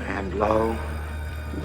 And lo,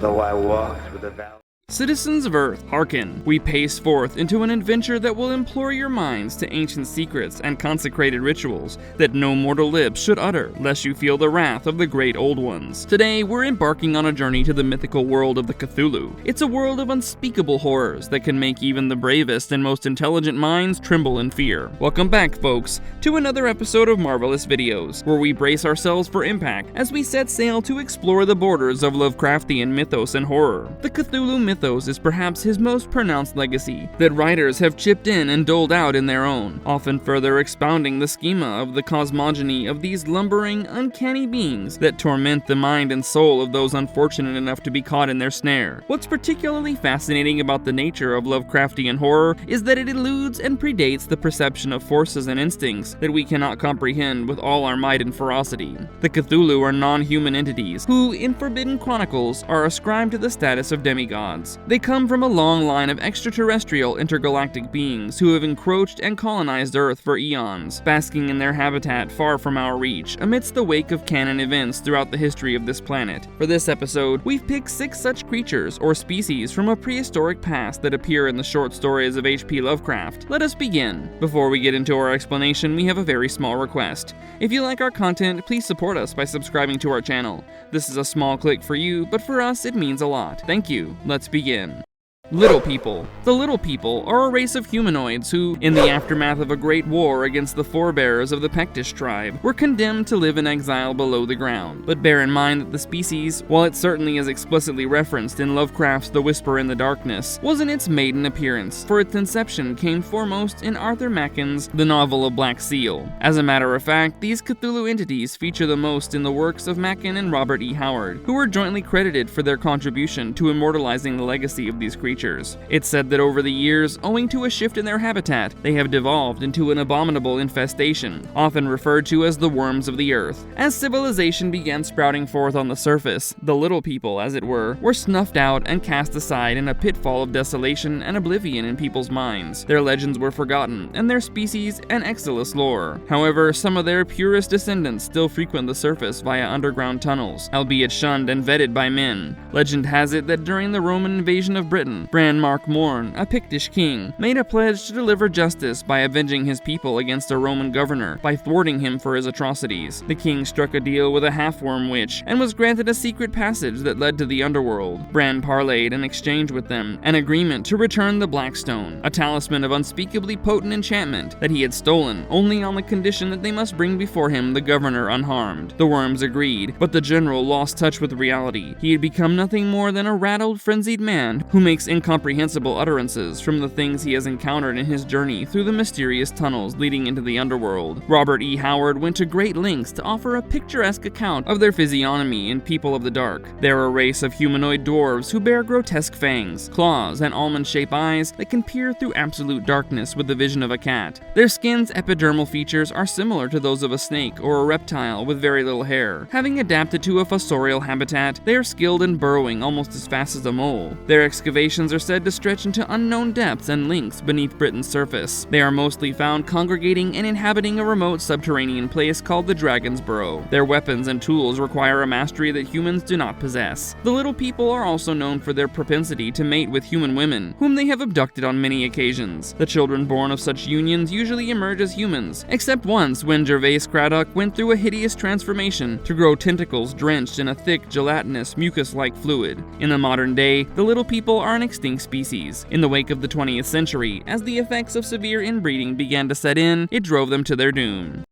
though I walk through the valley. Citizens of Earth, hearken. We pace forth into an adventure that will implore your minds to ancient secrets and consecrated rituals that no mortal lips should utter, lest you feel the wrath of the great old ones. Today, we're embarking on a journey to the mythical world of the Cthulhu. It's a world of unspeakable horrors that can make even the bravest and most intelligent minds tremble in fear. Welcome back, folks, to another episode of Marvelous Videos, where we brace ourselves for impact as we set sail to explore the borders of Lovecraftian mythos and horror. The Cthulhu Mythos is perhaps his most pronounced legacy, that writers have chipped in and doled out in their own, often further expounding the schema of the cosmogony of these lumbering, uncanny beings that torment the mind and soul of those unfortunate enough to be caught in their snare. What's particularly fascinating about the nature of Lovecraftian horror is that it eludes and predates the perception of forces and instincts that we cannot comprehend with all our might and ferocity. The Cthulhu are non-human entities who, in Forbidden Chronicles, are ascribed to the status of demigods. They come from a long line of extraterrestrial intergalactic beings who have encroached and colonized Earth for eons, basking in their habitat far from our reach, amidst the wake of canon events throughout the history of this planet. For this episode, we've picked 6 such creatures or species from a prehistoric past that appear in the short stories of H.P. Lovecraft. Let us begin. Before we get into our explanation, we have a very small request. If you like our content, please support us by subscribing to our channel. This is a small click for you, but for us, it means a lot. Thank you. Let's begin. Little People. The Little People are a race of humanoids who, in the aftermath of a great war against the forebears of the Pectish tribe, were condemned to live in exile below the ground. But bear in mind that the species, while it certainly is explicitly referenced in Lovecraft's The Whisper in the Darkness, wasn't its maiden appearance, for its inception came foremost in Arthur Machen's The Novel of Black Seal. As a matter of fact, these Cthulhu entities feature the most in the works of Machen and Robert E. Howard, who were jointly credited for their contribution to immortalizing the legacy of these creatures. It's said that over the years, owing to a shift in their habitat, they have devolved into an abominable infestation, often referred to as the worms of the earth. As civilization began sprouting forth on the surface, the little people, as it were snuffed out and cast aside in a pitfall of desolation and oblivion in people's minds. Their legends were forgotten, and their species an exilous lore. However, some of their purest descendants still frequent the surface via underground tunnels, albeit shunned and vetted by men. Legend has it that during the Roman invasion of Britain, Bran Mark Morn, a Pictish king, made a pledge to deliver justice by avenging his people against a Roman governor by thwarting him for his atrocities. The king struck a deal with a half-worm witch and was granted a secret passage that led to the underworld. Bran parlayed in exchange with them an agreement to return the Blackstone, a talisman of unspeakably potent enchantment that he had stolen, only on the condition that they must bring before him the governor unharmed. The worms agreed, but the general lost touch with reality. He had become nothing more than a rattled, frenzied man who makes incomprehensible utterances from the things he has encountered in his journey through the mysterious tunnels leading into the underworld. Robert E. Howard went to great lengths to offer a picturesque account of their physiognomy in People of the Dark. They're a race of humanoid dwarves who bear grotesque fangs, claws, and almond-shaped eyes that can peer through absolute darkness with the vision of a cat. Their skin's epidermal features are similar to those of a snake or a reptile with very little hair. Having adapted to a fossorial habitat, they are skilled in burrowing almost as fast as a mole. Their excavations are said to stretch into unknown depths and lengths beneath Britain's surface. They are mostly found congregating and inhabiting a remote subterranean place called the Dragon's Burrow. Their weapons and tools require a mastery that humans do not possess. The Little People are also known for their propensity to mate with human women, whom they have abducted on many occasions. The children born of such unions usually emerge as humans, except once when Gervais Craddock went through a hideous transformation to grow tentacles drenched in a thick, gelatinous, mucus-like fluid. In the modern day, the Little People are an extinct species. In the wake of the 20th century, as the effects of severe inbreeding began to set in, it drove them to their doom.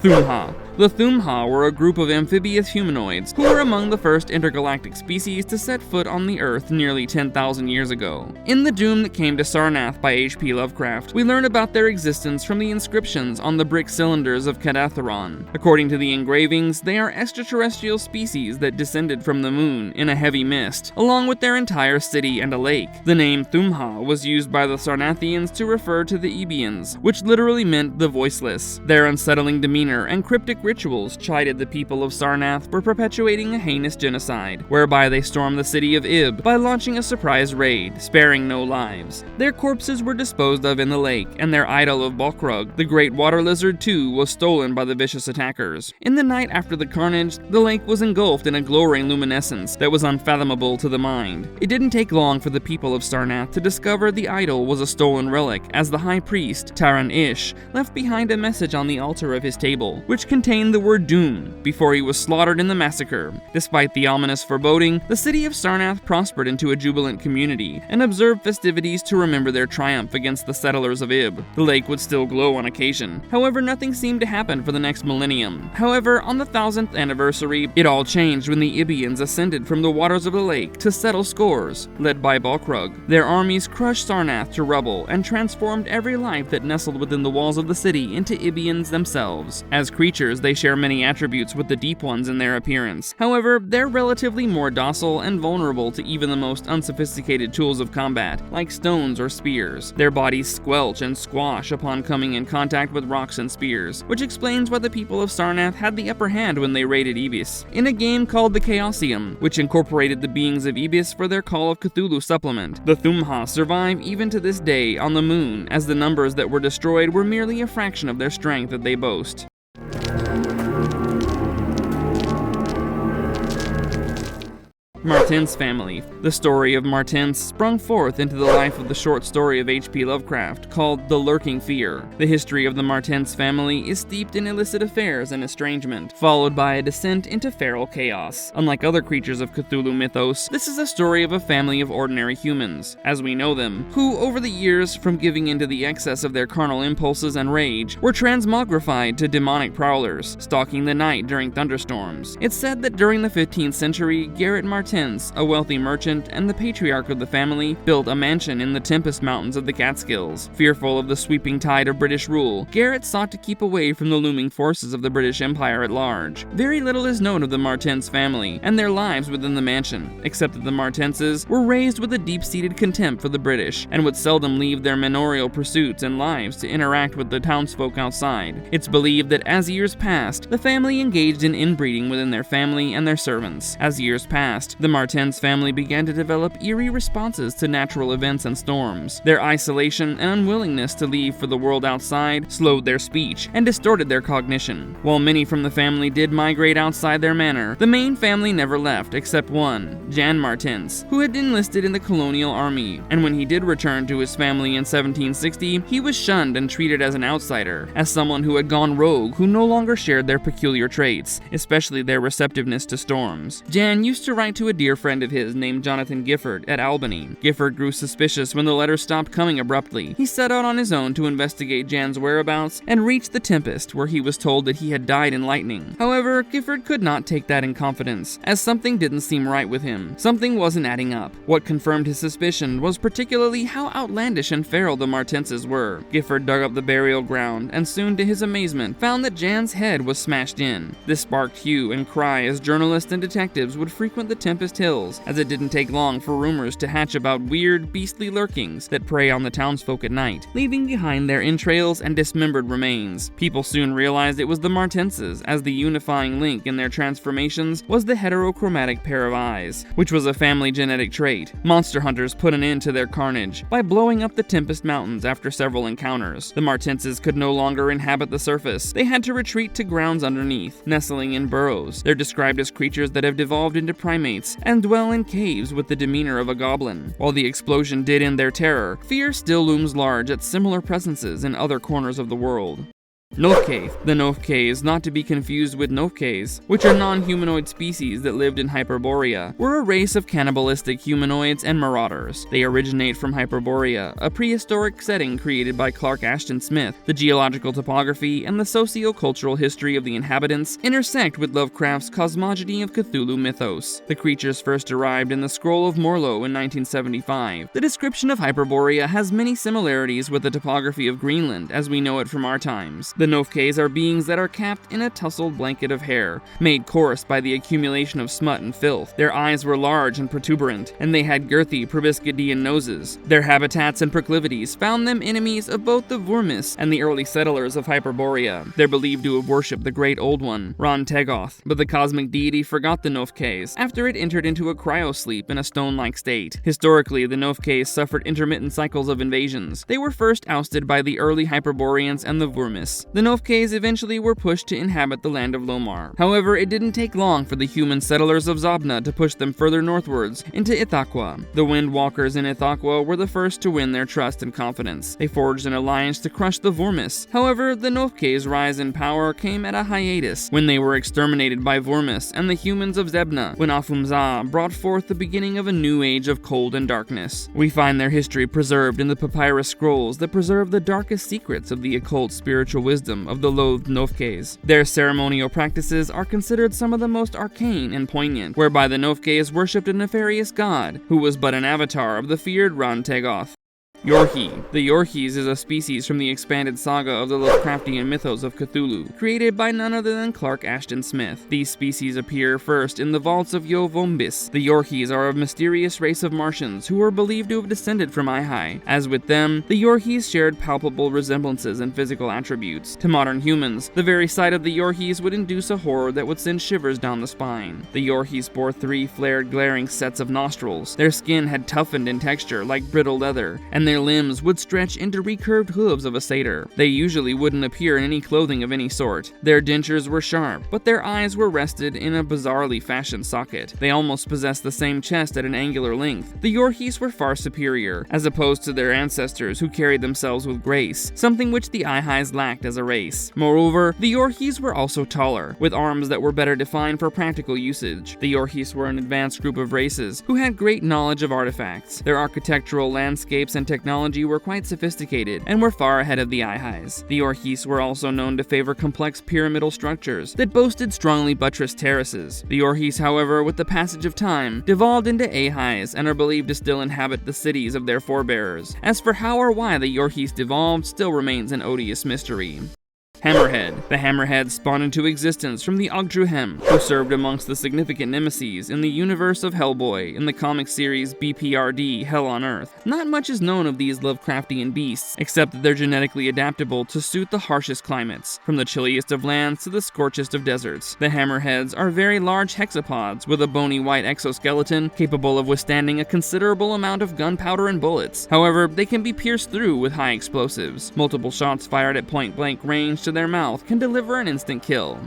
Thha. The Thha were a group of amphibious humanoids who were among the first intergalactic species to set foot on the Earth nearly 10,000 years ago. In The Doom That Came to Sarnath by H.P. Lovecraft, we learn about their existence from the inscriptions on the brick cylinders of Kadatheron. According to the engravings, they are extraterrestrial species that descended from the moon in a heavy mist, along with their entire city and a lake. The name Thumha was used by the Sarnathians to refer to the Ebians, which literally meant the voiceless. Their unsettling demeanor and cryptic rituals chided the people of Sarnath for perpetuating a heinous genocide, whereby they stormed the city of Ib by launching a surprise raid, sparing no lives. Their corpses were disposed of in the lake, and their idol of Balkrug, the great water lizard too, was stolen by the vicious attackers. In the night after the carnage, the lake was engulfed in a glowing luminescence that was unfathomable to the mind. It didn't take long for the people of Sarnath to discover the idol was a stolen relic, as the high priest, Taran Ish, left behind a message on the altar of his table, which contained the word doom, before he was slaughtered in the massacre. Despite the ominous foreboding, the city of Sarnath prospered into a jubilant community, and observed festivities to remember their triumph against the settlers of Ib. The lake would still glow on occasion. However, nothing seemed to happen for the next millennium. However, on the 1000th anniversary, it all changed when the Ibians ascended from the waters of the lake to settle scores, led by Balkrug. Their armies crushed Sarnath to rubble and transformed every life that nestled within the walls of the city into Ibians themselves. As creatures, they share many attributes with the Deep Ones in their appearance. However, they're relatively more docile and vulnerable to even the most unsophisticated tools of combat, like stones or spears. Their bodies squelch and squash upon coming in contact with rocks and spears, which explains why the people of Sarnath had the upper hand when they raided Ibis. In a game called the Chaosium, which incorporated the beings of Ibis for their Call of Cthulhu supplement, the Thumha survive even to this day on the moon, as the numbers that were destroyed were merely a fraction of their strength that they boast. Martens Family. The story of Martens sprung forth into the life of the short story of H.P. Lovecraft called The Lurking Fear. The history of the Martens family is steeped in illicit affairs and estrangement, followed by a descent into feral chaos. Unlike other creatures of Cthulhu Mythos, this is a story of a family of ordinary humans, as we know them, who, over the years, from giving into the excess of their carnal impulses and rage, were transmogrified to demonic prowlers, stalking the night during thunderstorms. It's said that during the 15th century, Garrett Martens, a wealthy merchant and the patriarch of the family, built a mansion in the Tempest Mountains of the Catskills. Fearful of the sweeping tide of British rule, Garrett sought to keep away from the looming forces of the British Empire at large. Very little is known of the Martens family and their lives within the mansion, except that the Martenses were raised with a deep-seated contempt for the British and would seldom leave their manorial pursuits and lives to interact with the townsfolk outside. It's believed that as years passed, the family engaged in inbreeding within their family and their servants. As years passed, the Martens family began to develop eerie responses to natural events and storms. Their isolation and unwillingness to leave for the world outside slowed their speech and distorted their cognition. While many from the family did migrate outside their manor, the main family never left except one, Jan Martens, who had enlisted in the colonial army, and when he did return to his family in 1760, he was shunned and treated as an outsider, as someone who had gone rogue who no longer shared their peculiar traits, especially their receptiveness to storms. Jan used to write to a dear friend of his named Jonathan Gifford at Albany. Gifford grew suspicious when the letters stopped coming abruptly. He set out on his own to investigate Jan's whereabouts and reached the Tempest, where he was told that he had died in lightning. However, Gifford could not take that in confidence, as something didn't seem right with him. Something wasn't adding up. What confirmed his suspicion was particularly how outlandish and feral the Martenses were. Gifford dug up the burial ground and soon, to his amazement, found that Jan's head was smashed in. This sparked hue and cry as journalists and detectives would frequent the Tempest Hills, as it didn't take long for rumors to hatch about weird, beastly lurkings that prey on the townsfolk at night, leaving behind their entrails and dismembered remains. People soon realized it was the Martenses, as the unifying link in their transformations was the heterochromatic pair of eyes, which was a family genetic trait. Monster hunters put an end to their carnage by blowing up the Tempest Mountains after several encounters. The Martenses could no longer inhabit the surface. They had to retreat to grounds underneath, nestling in burrows. They're described as creatures that have devolved into primates and dwell in caves with the demeanor of a goblin. While the explosion did end their terror, fear still looms large at similar presences in other corners of the world. Nofke. The Nofke is not to be confused with Nofkes, which are non-humanoid species that lived in Hyperborea, were a race of cannibalistic humanoids and marauders. They originate from Hyperborea, a prehistoric setting created by Clark Ashton Smith. The geological topography and the socio-cultural history of the inhabitants intersect with Lovecraft's cosmogony of Cthulhu Mythos. The creatures first arrived in the Scroll of Morlo in 1975. The description of Hyperborea has many similarities with the topography of Greenland as we know it from our times. The Nofkes are beings that are capped in a tousled blanket of hair, made coarse by the accumulation of smut and filth. Their eyes were large and protuberant, and they had girthy, proboscidean noses. Their habitats and proclivities found them enemies of both the Vormis and the early settlers of Hyperborea. They're believed to have worshipped the Great Old One, Ron-Tegoth, but the cosmic deity forgot the Nofkes after it entered into a cryosleep in a stone-like state. Historically, the Nofkes suffered intermittent cycles of invasions. They were first ousted by the early Hyperboreans and the Vormis. The Nofkes eventually were pushed to inhabit the land of Lomar. However, it didn't take long for the human settlers of Zabna to push them further northwards into Ithaqua. The Windwalkers in Ithaqua were the first to win their trust and confidence. They forged an alliance to crush the Vormis. However, the Nofkes' rise in power came at a hiatus when they were exterminated by Vormis and the humans of Zebna, when Afumza brought forth the beginning of a new age of cold and darkness. We find their history preserved in the papyrus scrolls that preserve the darkest secrets of the occult spiritual wisdom of the loathed Nofkes. Their ceremonial practices are considered some of the most arcane and poignant, whereby the Nofkes worshipped a nefarious god who was but an avatar of the feared Ron-Tegoth. Yorhi. The Yorhis is a species from the expanded saga of the Lovecraftian mythos of Cthulhu, created by none other than Clark Ashton Smith. These species appear first in the vaults of Yovombis. The Yorhis are a mysterious race of Martians who are believed to have descended from Ihai. As with them, the Yorhis shared palpable resemblances and physical attributes. To modern humans, the very sight of the Yorhis would induce a horror that would send shivers down the spine. The Yorhis bore 3 flared, glaring sets of nostrils. Their skin had toughened in texture like brittle leather, and their limbs would stretch into recurved hooves of a satyr. They usually wouldn't appear in any clothing of any sort. Their dentures were sharp, but their eyes were rested in a bizarrely fashioned socket. They almost possessed the same chest at an angular length. The Yorhis were far superior, as opposed to their ancestors who carried themselves with grace, something which the Ihais lacked as a race. Moreover, the Yorhis were also taller, with arms that were better defined for practical usage. The Yorhis were an advanced group of races who had great knowledge of artifacts. Their architectural landscapes and technology were quite sophisticated and were far ahead of the Ihais. The Yorhis were also known to favor complex pyramidal structures that boasted strongly buttressed terraces. The Yorhis, however, with the passage of time, devolved into Ahais and are believed to still inhabit the cities of their forebears. As for how or why the Yorhis devolved still remains an odious mystery. Hammerhead. The Hammerhead spawned into existence from the Ogdruhem, who served amongst the significant nemeses in the universe of Hellboy in the comic series BPRD Hell on Earth. Not much is known of these Lovecraftian beasts, except that they're genetically adaptable to suit the harshest climates, from the chilliest of lands to the scorchest of deserts. The Hammerheads are very large hexapods with a bony white exoskeleton capable of withstanding a considerable amount of gunpowder and bullets. However, they can be pierced through with high explosives. Multiple shots fired at point-blank range to their mouth can deliver an instant kill.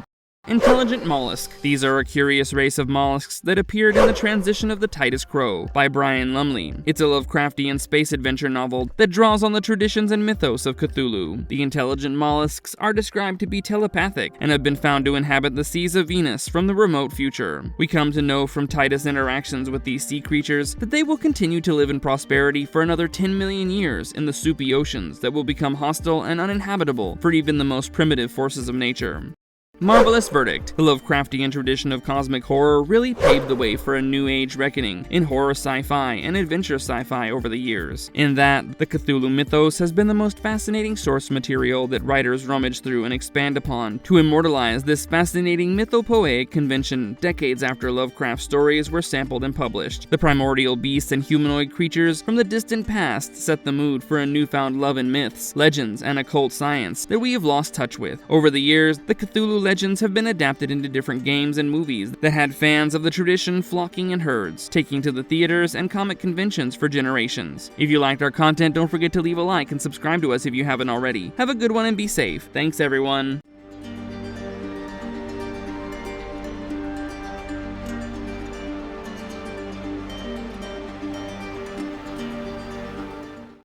Intelligent mollusk. These are a curious race of mollusks that appeared in The Transition of the Titus Crow by Brian Lumley. It's a Lovecraftian space adventure novel that draws on the traditions and mythos of Cthulhu. The intelligent mollusks are described to be telepathic and have been found to inhabit the seas of Venus from the remote future. We come to know from Titus' interactions with these sea creatures that they will continue to live in prosperity for another 10 million years in the soupy oceans that will become hostile and uninhabitable for even the most primitive forces of nature. Marvelous Verdict. The Lovecraftian tradition of cosmic horror really paved the way for a new age reckoning in horror sci-fi and adventure sci-fi over the years. In that, the Cthulhu Mythos has been the most fascinating source material that writers rummage through and expand upon to immortalize this fascinating mythopoeic convention decades after Lovecraft's stories were sampled and published. The primordial beasts and humanoid creatures from the distant past set the mood for a newfound love in myths, legends, and occult science that we have lost touch with. Over the years, the Cthulhu legends have been adapted into different games and movies that had fans of the tradition flocking in herds, taking to the theaters and comic conventions for generations. If you liked our content, don't forget to leave a like and subscribe to us if you haven't already. Have a good one and be safe. Thanks, everyone.